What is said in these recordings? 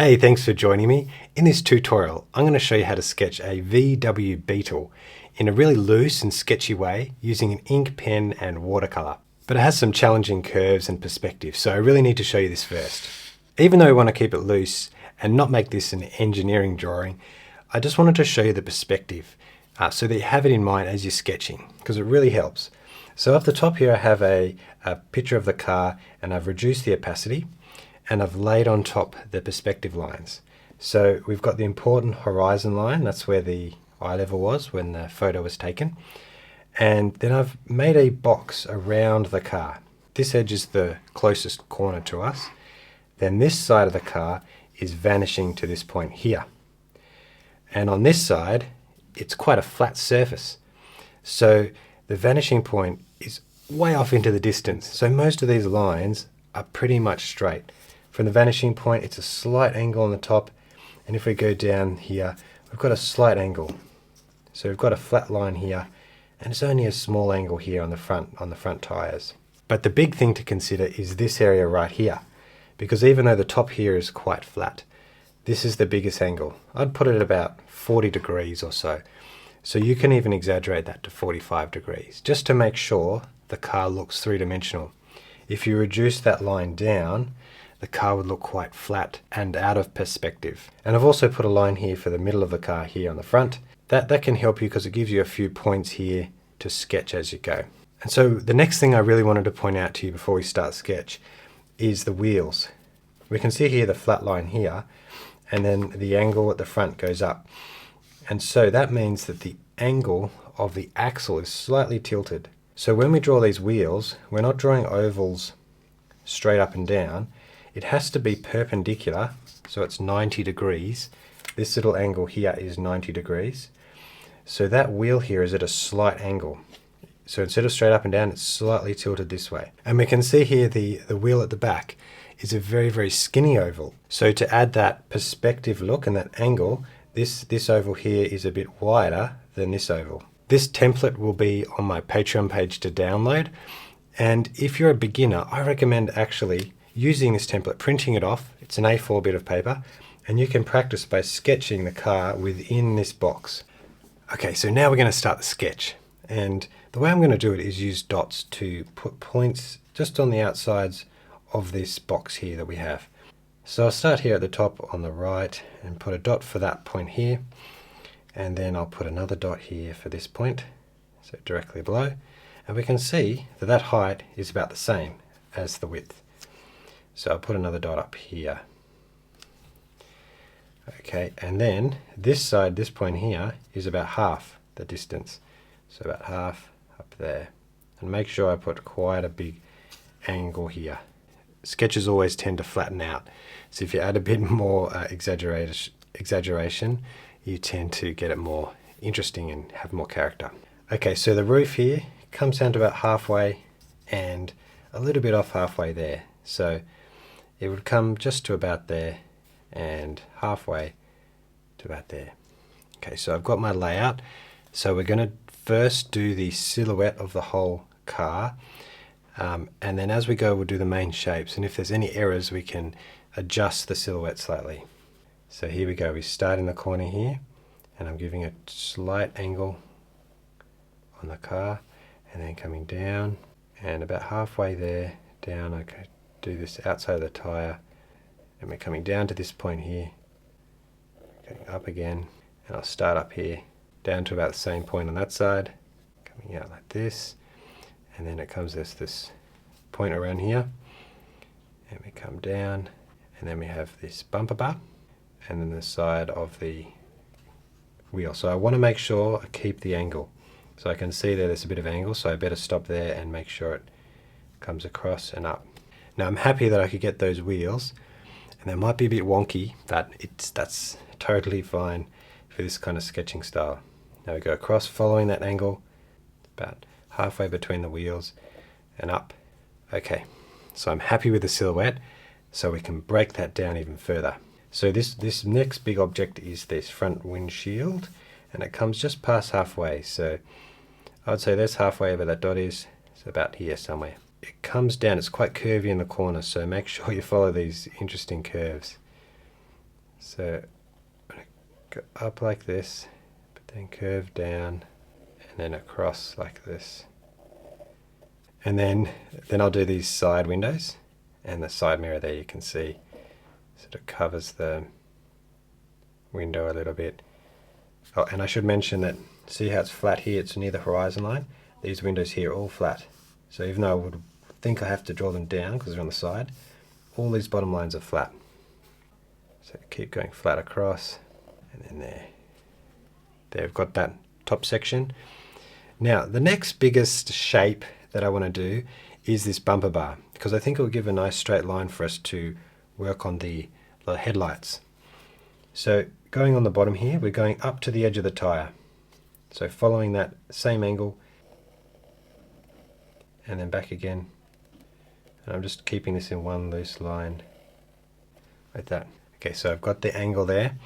Hey, thanks for joining me. In this tutorial, I'm going to show you how to sketch a VW Beetle in a really loose and sketchy way using an ink pen and watercolor. But it has some challenging curves and perspective, so I really need to show you this first. Even though we want to keep it loose and not make this an engineering drawing, I just wanted to show you the perspective so that you have it in mind as you're sketching, because it really helps. So up the top here I have a picture of the car, and I've reduced the opacity and I've laid on top the perspective lines. So we've got the important horizon line, that's where the eye level was when the photo was taken. And then I've made a box around the car. This edge is the closest corner to us. Then this side of the car is vanishing to this point here. And on this side, it's quite a flat surface. So the vanishing point is way off into the distance. So most of these lines are pretty much straight. From the vanishing point, it's a slight angle on the top, and if we go down here, we've got a slight angle. So we've got a flat line here, and it's only a small angle here on the front tires. But the big thing to consider is this area right here, because even though the top here is quite flat, this is the biggest angle. I'd put it at about 40 degrees or so. So you can even exaggerate that to 45 degrees, just to make sure the car looks three-dimensional. If you reduce that line down, the car would look quite flat and out of perspective. And I've also put a line here for the middle of the car here on the front. That can help you because it gives you a few points here to sketch as you go. And so the next thing I really wanted to point out to you before we start sketch is the wheels. We can see here the flat line here, and then the angle at the front goes up. And so that means that the angle of the axle is slightly tilted. So when we draw these wheels, we're not drawing ovals straight up and down. It has to be perpendicular, so it's 90 degrees. This little angle here is 90 degrees. So that wheel here is at a slight angle. So instead of straight up and down, it's slightly tilted this way. And we can see here the wheel at the back is a very, very skinny oval. So to add that perspective look and that angle, this oval here is a bit wider than this oval. This template will be on my Patreon page to download. And if you're a beginner, I recommend actually using this template, printing it off. It's an A4 bit of paper, and you can practice by sketching the car within this box. Okay, so now we're going to start the sketch. And the way I'm going to do it is use dots to put points just on the outsides of this box here that we have. So I'll start here at the top on the right and put a dot for that point here. And then I'll put another dot here for this point, so directly below. And we can see that that height is about the same as the width. So I'll put another dot up here. Okay, and then this side, this point here, is about half the distance. So about half up there. And make sure I put quite a big angle here. Sketches always tend to flatten out. So if you add a bit more exaggeration, you tend to get it more interesting and have more character. Okay, so the roof here comes down to about halfway and a little bit off halfway there. So it would come just to about there and halfway to about there. Okay, so I've got my layout. So we're going to first do the silhouette of the whole car. And then as we go, we'll do the main shapes. And if there's any errors, we can adjust the silhouette slightly. So here we go. We start in the corner here, and I'm giving a slight angle on the car, and then coming down, and about halfway there, down, okay. Do this outside of the tyre, and we're coming down to this point here, going up again, and I'll start up here, down to about the same point on that side, coming out like this, and then it comes this point around here, and we come down, and then we have this bumper bar, and then the side of the wheel. So I want to make sure I keep the angle. So I can see there's a bit of angle, so I better stop there and make sure it comes across and up. Now I'm happy that I could get those wheels, and they might be a bit wonky, but that's totally fine for this kind of sketching style. Now we go across following that angle, about halfway between the wheels and up. Okay, so I'm happy with the silhouette, so we can break that down even further. So this next big object is this front windshield, and it comes just past halfway. So I'd say that's halfway where that dot is, so about here somewhere. It comes down, it's quite curvy in the corner, so make sure you follow these interesting curves. So I'm going to go up like this, but then curve down and then across like this. And then I'll do these side windows, and the side mirror there you can see sort of covers the window a little bit. Oh, and I should mention that, see how it's flat here, it's near the horizon line? These windows here are all flat. So even though I would think I have to draw them down because they're on the side, all these bottom lines are flat. So keep going flat across, and then there. There, we've got that top section. Now, the next biggest shape that I want to do is this bumper bar, because I think it will give a nice straight line for us to work on the headlights. So going on the bottom here, we're going up to the edge of the tyre. So following that same angle, and then back again. And I'm just keeping this in one loose line, like that. Okay, so I've got the angle there,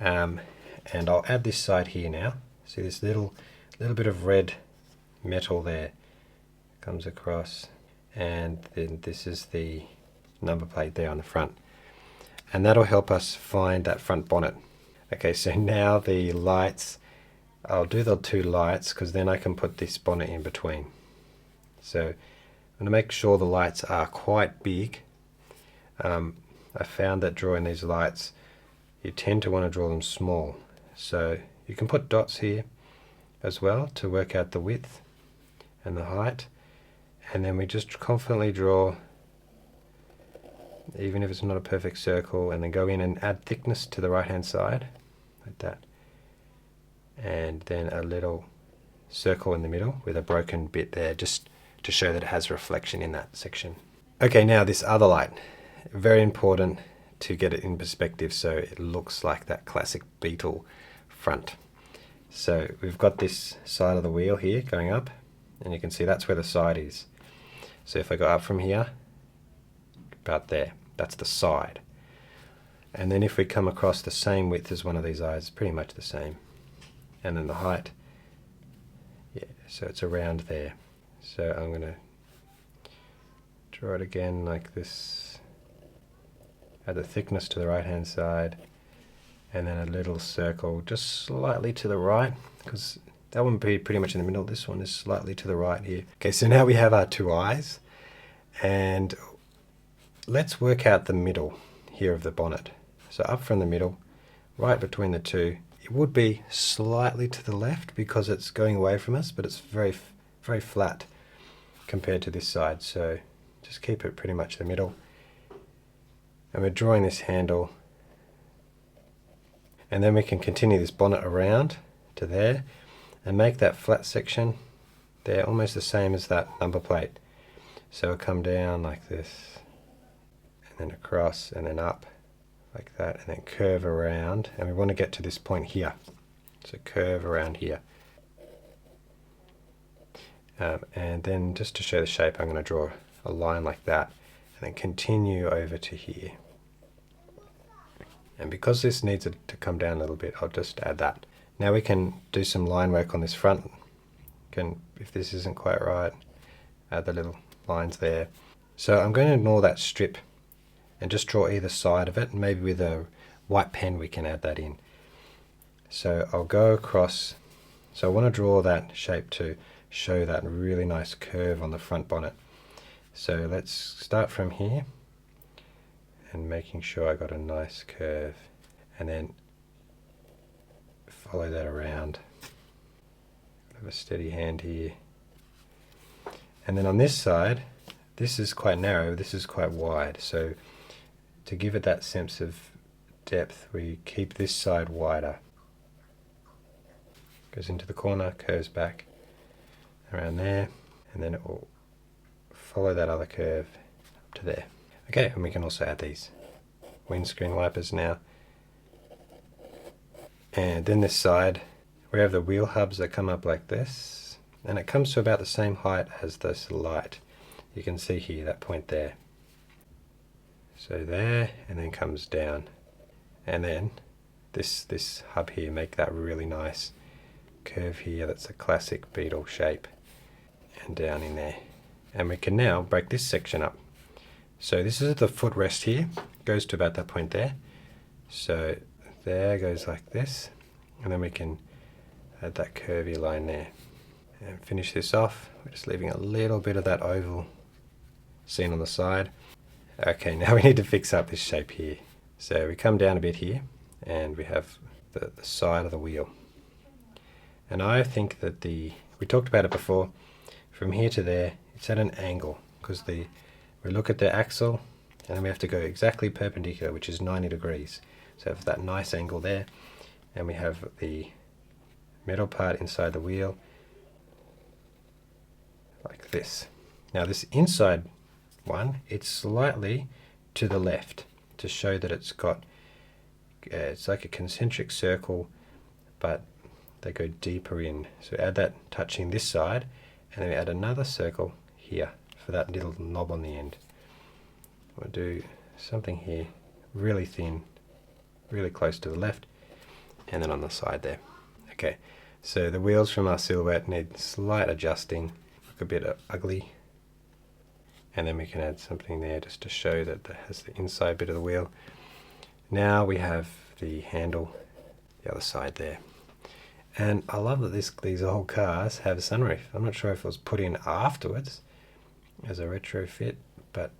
and I'll add this side here now. See this little bit of red metal there comes across, and then this is the number plate there on the front, and that'll help us find that front bonnet. Okay, so now the lights, I'll do the two lights because then I can put this bonnet in between. So I'm going to make sure the lights are quite big. I found that drawing these lights, you tend to want to draw them small. So you can put dots here as well to work out the width and the height. And then we just confidently draw, even if it's not a perfect circle, and then go in and add thickness to the right hand side, like that. And then a little circle in the middle with a broken bit there, just to show that it has reflection in that section. Okay, now this other light, very important to get it in perspective so it looks like that classic Beetle front. So we've got this side of the wheel here going up, and you can see that's where the side is. So if I go up from here, about there, that's the side. And then if we come across the same width as one of these eyes, pretty much the same. And then the height, yeah, so it's around there. So I'm going to draw it again like this, add the thickness to the right hand side, and then a little circle just slightly to the right, because that one would be pretty much in the middle. This one is slightly to the right here. Okay, so now we have our two eyes, and let's work out the middle here of the bonnet. So up from the middle, right between the two, it would be slightly to the left because it's going away from us, but it's very, very flat compared to this side. So just keep it pretty much the middle. And we're drawing this handle, and then we can continue this bonnet around to there and make that flat section there almost the same as that number plate. So it'll come down like this, and then across, and then up like that, and then curve around, and we want to get to this point here. So curve around here. And then just to show the shape, I'm going to draw a line like that, and then continue over to here. And because this needs it to come down a little bit, I'll just add that. Now we can do some line work on this front. If this isn't quite right, add the little lines there. So I'm going to ignore that strip and just draw either side of it, and maybe with a white pen we can add that in. So I'll go across, so I want to draw that shape to show that really nice curve on the front bonnet. So let's start from here and making sure I got a nice curve, and then follow that around. Have a steady hand here. And then on this side, this is quite narrow, this is quite wide. So to give it that sense of depth, we keep this side wider. Goes into the corner, curves back around there, and then it will follow that other curve up to there. Okay, and we can also add these windscreen wipers now. And then this side, we have the wheel hubs that come up like this, and it comes to about the same height as this light. You can see here, that point there. So there, and then comes down. And then this hub here, make that really nice curve here. That's a classic Beetle shape. And down in there. And we can now break this section up. So this is the footrest here, goes to about that point there. So there goes like this, and then we can add that curvy line there. And finish this off, we're just leaving a little bit of that oval seen on the side. Okay, now we need to fix up this shape here. So we come down a bit here, and we have the side of the wheel. And I think that we talked about it before, from here to there, it's at an angle, because we look at the axle, and then we have to go exactly perpendicular, which is 90 degrees. So we have that nice angle there, and we have the metal part inside the wheel, like this. Now this inside one, it's slightly to the left to show that it's got, it's like a concentric circle, but they go deeper in. So add that touching this side, and then we add another circle here for that little knob on the end. We'll do something here, really thin, really close to the left, and then on the side there. Okay, so the wheels from our silhouette need slight adjusting, look a bit ugly, and then we can add something there just to show that it has the inside bit of the wheel. Now we have the handle, the other side there. And I love that these old cars have a sunroof. I'm not sure if it was put in afterwards as a retrofit, but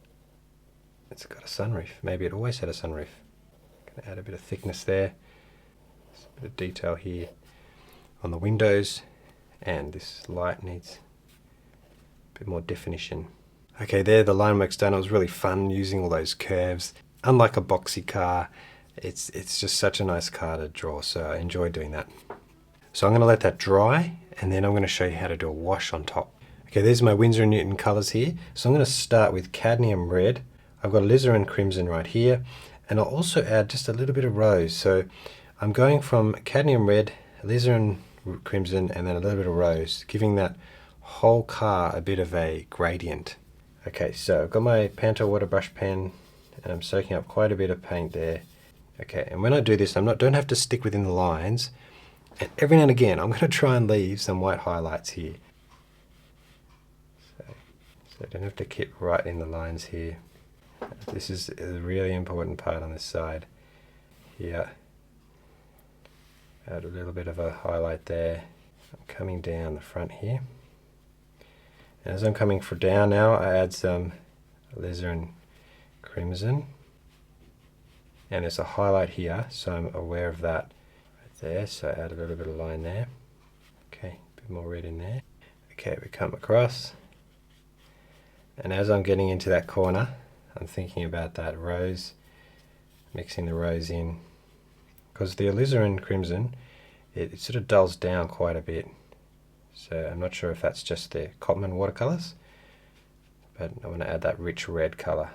it's got a sunroof. Maybe it always had a sunroof. Gonna add a bit of thickness there. There's a bit of detail here on the windows, and this light needs a bit more definition. Okay, there the line work's done. It was really fun using all those curves. Unlike a boxy car, it's just such a nice car to draw, so I enjoy doing that. So I'm going to let that dry, and then I'm going to show you how to do a wash on top. Okay, there's my Winsor & Newton colours here. So I'm going to start with Cadmium red. I've got Alizarin crimson right here, and I'll also add just a little bit of rose. So I'm going from Cadmium red, Alizarin crimson, and then a little bit of rose, giving that whole car a bit of a gradient. Okay, so I've got my Pentel water brush pen, and I'm soaking up quite a bit of paint there. Okay, and when I do this, don't have to stick within the lines. And every now and again, I'm going to try and leave some white highlights here. So I don't have to keep right in the lines here. This is a really important part on this side here. Add a little bit of a highlight there. I'm coming down the front here. And as I'm coming down now, I add some alizarin crimson. And there's a highlight here, so I'm aware of that right there. So I add a little bit of line there. Okay, a bit more red in there. Okay, we come across. And as I'm getting into that corner, I'm thinking about that rose, mixing the rose in. Because the alizarin crimson, it sort of dulls down quite a bit. So I'm not sure if that's just the Cotman watercolors, but I want to add that rich red color.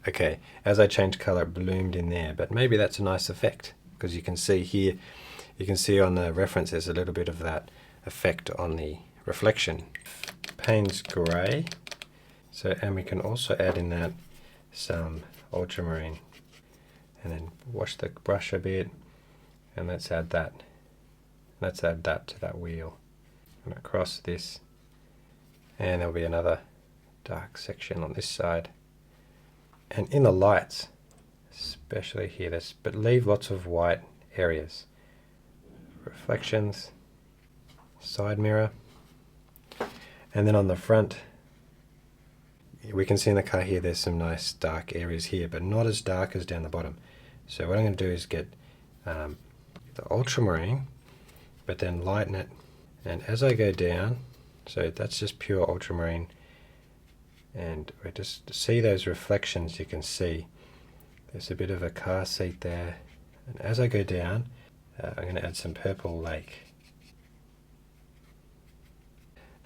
Okay, as I change color, it bloomed in there, but maybe that's a nice effect, because you can see here, you can see on the reference there's a little bit of that effect on the reflection. Paynes gray. So, and we can also add in that some ultramarine, and then wash the brush a bit, and let's add that. Let's add that to that wheel. And across this, and there'll be another dark section on this side. And in the lights, especially here, but leave lots of white areas. Reflections, side mirror, and then on the front, we can see in the car here there's some nice dark areas here, but not as dark as down the bottom. So what I'm going to do is get the ultramarine, but then lighten it. And as I go down, so that's just pure ultramarine, and we just see those reflections. You can see there's a bit of a car seat there, and as I go down, I'm going to add some purple lake.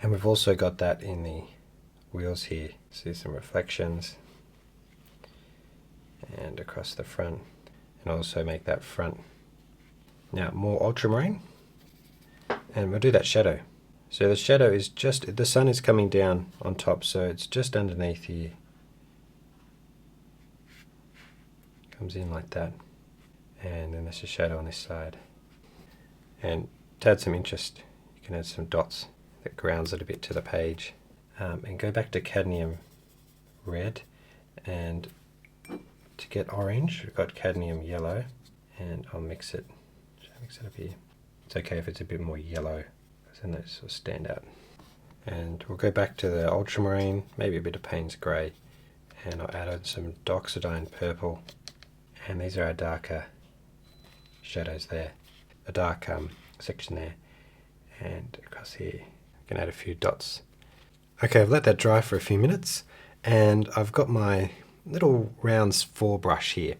And we've also got that in the wheels here. See some reflections, and across the front, and also make that front. Now more ultramarine. And we'll do that shadow. So the shadow is just, the sun is coming down on top, so it's just underneath here. Comes in like that. And then there's a shadow on this side. And to add some interest, you can add some dots that grounds it a bit to the page. And go back to cadmium red and to get orange, we've got cadmium yellow, and I'll mix it. Should I mix it up here? It's okay if it's a bit more yellow, because then they sort of stand out. And we'll go back to the ultramarine, maybe a bit of Paynes grey, and I'll add on some Dioxazine purple, and these are our darker shadows there, a dark section there, and across here I can add a few dots. Okay, I've let that dry for a few minutes, and I've got my little rounds 4 brush here,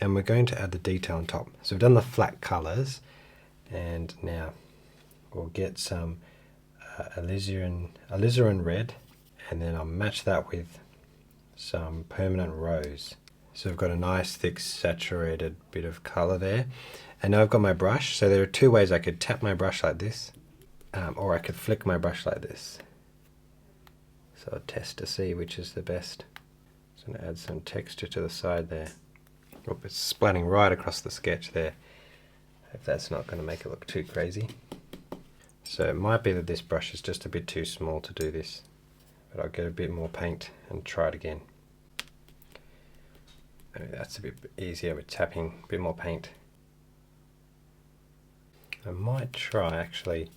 and we're going to add the detail on top. So we've done the flat colours, and now we'll get some Alizarin red, and then I'll match that with some permanent rose. So I've got a nice thick saturated bit of colour there. And now I've got my brush. So there are 2 ways I could tap my brush like this, or I could flick my brush like this. So I'll test to see which is the best. So I'm going to add some texture to the side there. Oh, it's splatting right across the sketch there. Hope that's not going to make it look too crazy. So it might be that this brush is just a bit too small to do this, but I'll get a bit more paint and try it again. Maybe that's a bit easier with tapping, a bit more paint. I might try actually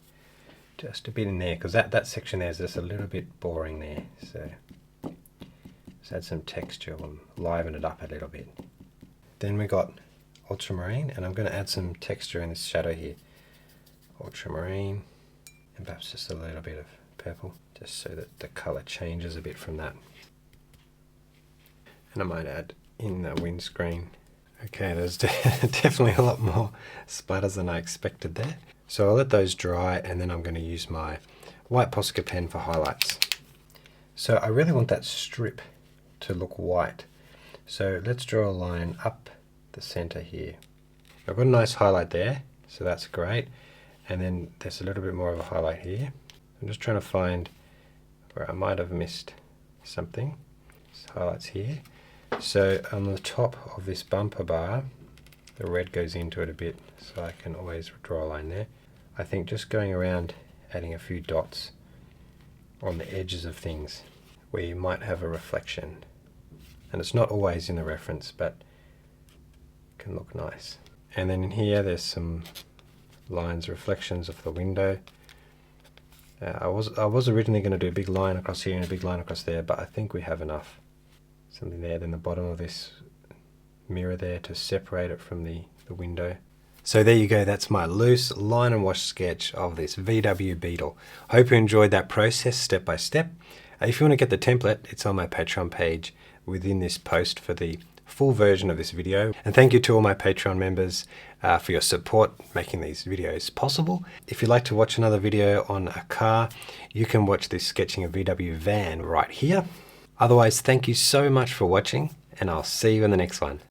just a bit in there, because that section there is just a little bit boring there. So let's add some texture and liven it up a little bit. Then we got ultramarine, and I'm going to add some texture in this shadow here. Ultramarine, and perhaps just a little bit of purple, just so that the colour changes a bit from that. And I might add in the windscreen. Okay, there's definitely a lot more splatters than I expected there. So I'll let those dry, and then I'm going to use my white Posca pen for highlights. So I really want that strip to look white. So let's draw a line up the center here. I've got a nice highlight there, so that's great. And then there's a little bit more of a highlight here. I'm just trying to find where I might have missed something. There's highlights here. So on the top of this bumper bar, the red goes into it a bit, so I can always draw a line there. I think just going around adding a few dots on the edges of things where you might have a reflection. And it's not always in the reference, but it can look nice. And then in here there's some lines, reflections of the window. I was originally going to do a big line across here and a big line across there, but I think we have enough. Something there, then the bottom of this mirror there to separate it from the window. So there you go, that's my loose line and wash sketch of this VW Beetle. Hope you enjoyed that process step by step. If you want to get the template, it's on my Patreon page within this post for the full version of this video. And thank you to all my Patreon members for your support making these videos possible. If you'd like to watch another video on a car, you can watch this sketching a VW van right here. Otherwise, thank you so much for watching, and I'll see you in the next one.